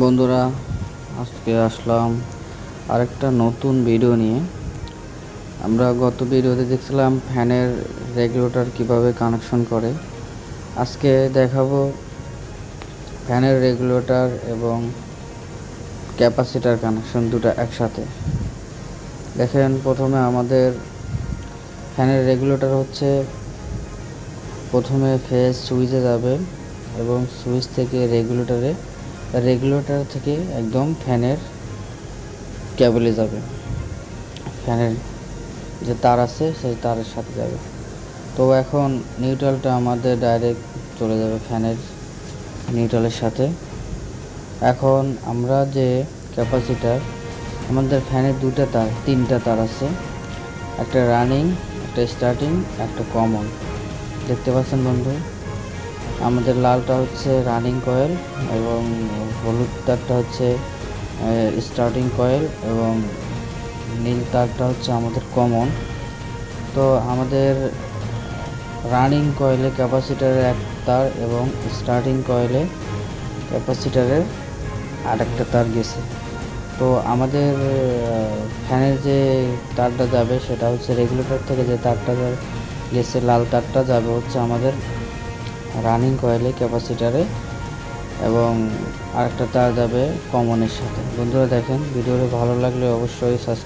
বন্ধুরা, আজকে আসলাম আরেকটা নতুন ভিডিও নিয়ে। আমরা গত ভিডিওতে দেখছিলাম ফ্যানের রেগুলেটর কিভাবে কানেকশন করে। আজকে দেখাবো ফ্যানের রেগুলেটর এবং ক্যাপাসিটার কানেকশন দুটো একসাথে। দেখেন, প্রথমে আমাদের ফ্যানের রেগুলেটর হচ্ছে প্রথমে ফেজ সুইচে যাবে এবং সুইচ থেকে রেগুলেটর থেকে একদম ফ্যানের কেবলে যাবে, ফ্যানের যে তার আছে সেই তারের সাথে যাবে। তো এখন নিউট্রালটা আমাদের ডাইরেক্ট চলে যাবে ফ্যানের নিউট্রালের সাথে। এখন আমরা যে ক্যাপাসিটার, আমাদের ফ্যানের তিনটা তার আছে, একটা রানিং, একটা স্টার্টিং, একটা কমন। দেখতে পাচ্ছেন বন্ধু, আমাদের লালটা হচ্ছে রানিং কয়েল এবং হলুদ তারটা হচ্ছে স্টার্টিং কয়েল এবং নীল তারটা হচ্ছে আমাদের কমন। তো আমাদের রানিং কয়েলে ক্যাপাসিটারের এক তার এবং স্টার্টিং কয়েলে ক্যাপাসিটারের আরেকটা তার গেছে। তো আমাদের ফ্যানের যে তারটা যাবে সেটা হচ্ছে রেগুলেটর থেকে যে তারটা গেছে, লাল তারটা যাবে হচ্ছে আমাদের রানিং কয়েলে ক্যাপাসিটারে এবং আরেকটা তার যাবে কমনের সাথে। বন্ধুরা দেখেন, ভিডিওটা ভালো লাগলে অবশ্যই সাবস্ক্রাইব